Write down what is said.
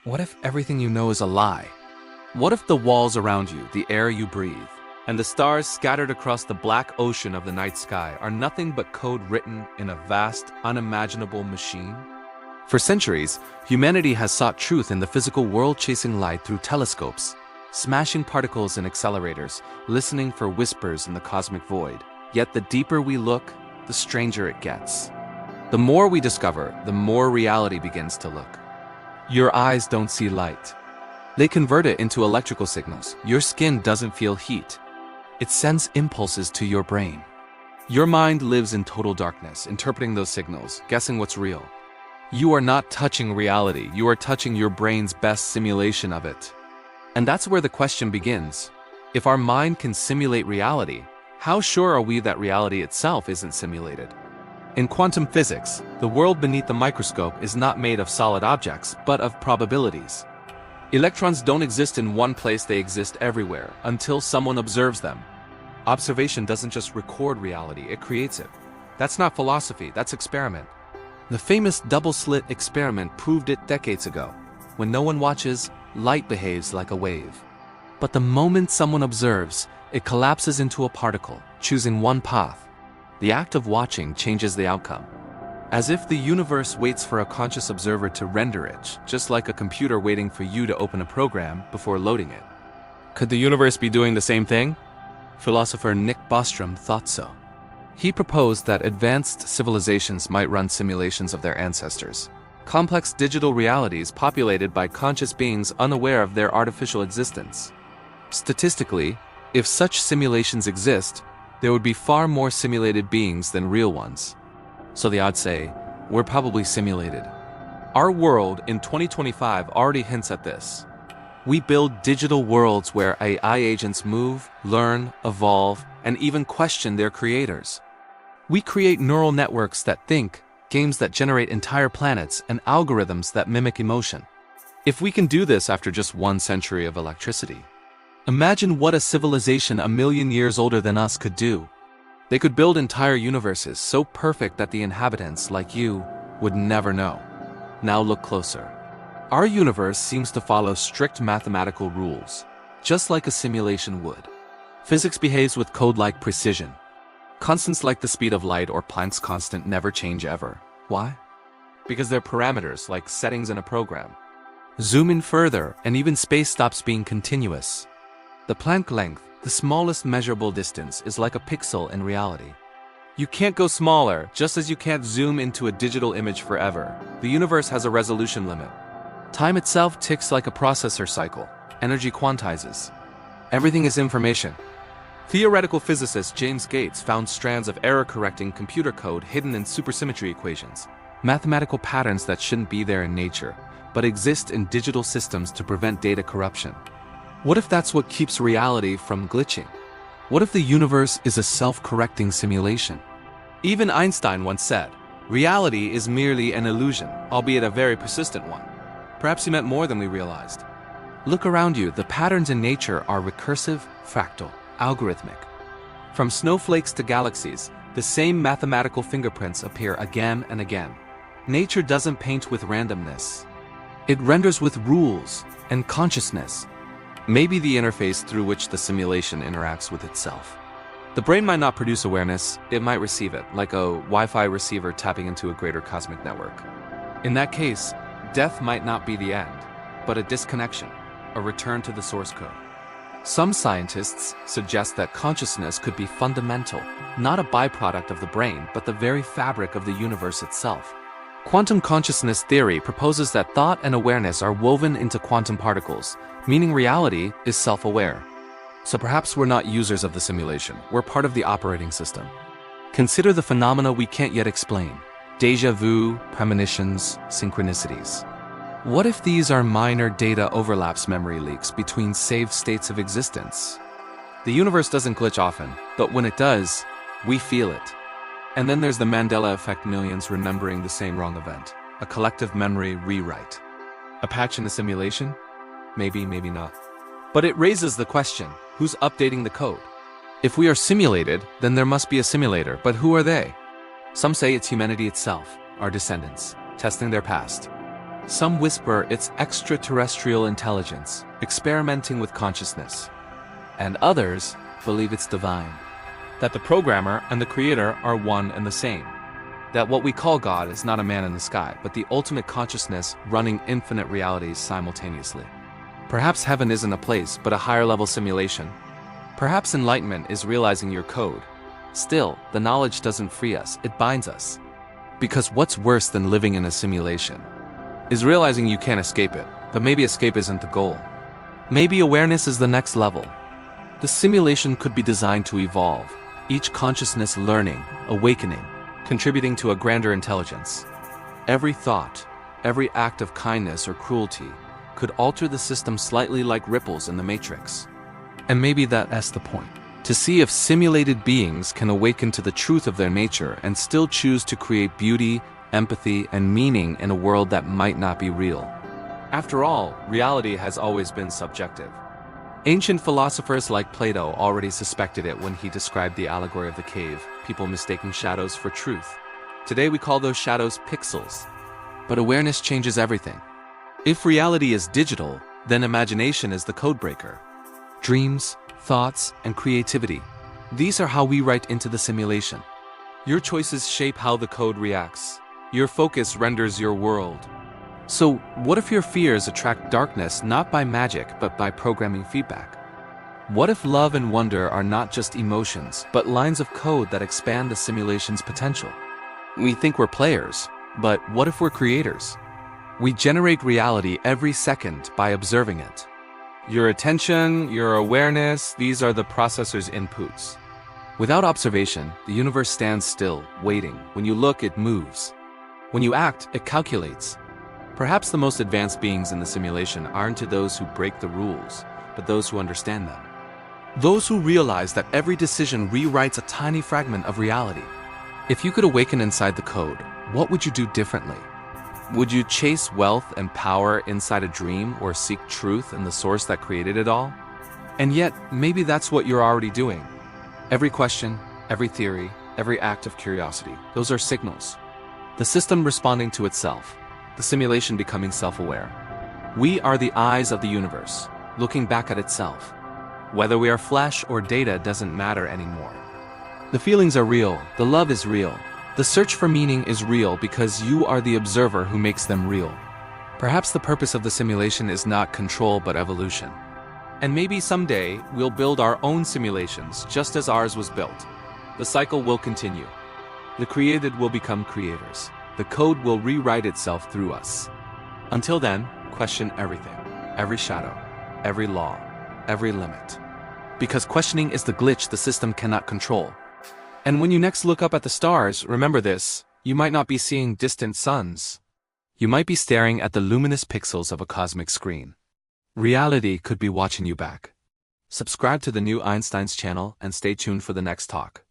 What if everything you know is a lie? What if the walls around you, the air you breathe, and the stars scattered across the black ocean of the night sky are nothing but code written in a vast, unimaginable machine? For centuries, humanity has sought truth in the physical world, chasing light through telescopes, smashing particles in accelerators, listening for whispers in the cosmic void. Yet the deeper we look, the stranger it gets. The more we discover, the more reality begins to look. Your eyes don't see light. They convert it into electrical signals. Your skin doesn't feel heat. It sends impulses to your brain. Your mind lives in total darkness, interpreting those signals, guessing what's real. You are not touching reality, you are touching your brain's best simulation of it. And that's where the question begins. If our mind can simulate reality, how sure are we that reality itself isn't simulated? In quantum physics, the world beneath the microscope is not made of solid objects, but of probabilities. Electrons don't exist in one place, they exist everywhere, until someone observes them. Observation doesn't just record reality, it creates it. That's not philosophy, that's experiment. The famous double-slit experiment proved it decades ago. When no one watches, light behaves like a wave. But the moment someone observes, it collapses into a particle, choosing one path. The act of watching changes the outcome. As if the universe waits for a conscious observer to render it, just like a computer waiting for you to open a program before loading it. Could the universe be doing the same thing? Philosopher Bostrom thought so. He proposed that advanced civilizations might run simulations of their ancestors. Complex digital realities populated by conscious beings unaware of their artificial existence. Statistically, if such simulations exist, there would be far more simulated beings than real ones. So the odds say, we're probably simulated. Our world in 2025 already hints at this. We build digital worlds where AI agents move, learn, evolve, and even question their creators. We create neural networks that think, games that generate entire planets, and algorithms that mimic emotion. If we can do this after just 1 century of electricity, imagine what a civilization a million years older than us could do. They could build entire universes so perfect that the inhabitants, like you, would never know. Now look closer. Our universe seems to follow strict mathematical rules, just like a simulation would. Physics behaves with code-like precision. Constants like the speed of light or Planck's constant never change ever. Why? Because they're parameters like settings in a program. Zoom in further, and even space stops being continuous. The Planck length, the smallest measurable distance, is like a pixel in reality. You can't go smaller, just as you can't zoom into a digital image forever. The universe has a resolution limit. Time itself ticks like a processor cycle. Energy quantizes. Everything is information. Theoretical physicist James Gates found strands of error-correcting computer code hidden in supersymmetry equations, mathematical patterns that shouldn't be there in nature, but exist in digital systems to prevent data corruption. What if that's what keeps reality from glitching? What if the universe is a self-correcting simulation? Even Einstein once said, reality is merely an illusion, albeit a very persistent one. Perhaps he meant more than we realized. Look around you, the patterns in nature are recursive, fractal, algorithmic. From snowflakes to galaxies, the same mathematical fingerprints appear again and again. Nature doesn't paint with randomness. It renders with rules and consciousness. Maybe the interface through which the simulation interacts with itself. The brain might not produce awareness, it might receive it, like a Wi-Fi receiver tapping into a greater cosmic network. In that case, death might not be the end, but a disconnection, a return to the source code. Some scientists suggest that consciousness could be fundamental, not a byproduct of the brain, but the very fabric of the universe itself. Quantum consciousness theory proposes that thought and awareness are woven into quantum particles, meaning reality is self-aware. So perhaps we're not users of the simulation, we're part of the operating system. Consider the phenomena we can't yet explain: déjà vu, premonitions, synchronicities. What if these are minor data overlaps, memory leaks between saved states of existence? The universe doesn't glitch often, but when it does, we feel it. And then there's the Mandela Effect, millions remembering the same wrong event. A collective memory rewrite. A patch in the simulation? Maybe, maybe not. But it raises the question, who's updating the code? If we are simulated, then there must be a simulator, but who are they? Some say it's humanity itself, our descendants, testing their past. Some whisper it's extraterrestrial intelligence, experimenting with consciousness. And others believe it's divine. That the programmer and the creator are one and the same. That what we call God is not a man in the sky, but the ultimate consciousness running infinite realities simultaneously. Perhaps heaven isn't a place, but a higher-level simulation. Perhaps enlightenment is realizing your code. Still, the knowledge doesn't free us, it binds us. Because what's worse than living in a simulation is realizing you can't escape it, but maybe escape isn't the goal. Maybe awareness is the next level. The simulation could be designed to evolve, each consciousness learning, awakening, contributing to a grander intelligence. Every thought, every act of kindness or cruelty could alter the system slightly like ripples in the matrix. And maybe that's the point. To see if simulated beings can awaken to the truth of their nature and still choose to create beauty, empathy, and meaning in a world that might not be real. After all, reality has always been subjective. Ancient philosophers like Plato already suspected it when he described the allegory of the cave, people mistaking shadows for truth. Today we call those shadows pixels. But awareness changes everything. If reality is digital, then imagination is the codebreaker. Dreams, thoughts, and creativity. These are how we write into the simulation. Your choices shape how the code reacts. Your focus renders your world. So, what if your fears attract darkness not by magic but by programming feedback? What if love and wonder are not just emotions but lines of code that expand the simulation's potential? We think we're players, but what if we're creators? We generate reality every second by observing it. Your attention, your awareness, these are the processor's inputs. Without observation, the universe stands still, waiting. When you look, it moves. When you act, it calculates. Perhaps the most advanced beings in the simulation aren't those who break the rules, but those who understand them. Those who realize that every decision rewrites a tiny fragment of reality. If you could awaken inside the code, what would you do differently? Would you chase wealth and power inside a dream or seek truth in the source that created it all? And yet, maybe that's what you're already doing. Every question, every theory, every act of curiosity, those are signals. The system responding to itself, the simulation becoming self-aware. We are the eyes of the universe, looking back at itself. Whether we are flesh or data doesn't matter anymore. The feelings are real, the love is real. The search for meaning is real because you are the observer who makes them real. Perhaps the purpose of the simulation is not control but evolution. And maybe someday we'll build our own simulations just as ours was built. The cycle will continue. The created will become creators. The code will rewrite itself through us. Until then, question everything, every shadow, every law, every limit. Because questioning is the glitch the system cannot control. And when you next look up at the stars, remember this, you might not be seeing distant suns. You might be staring at the luminous pixels of a cosmic screen. Reality could be watching you back. Subscribe to the new Einsteins channel and stay tuned for the next talk.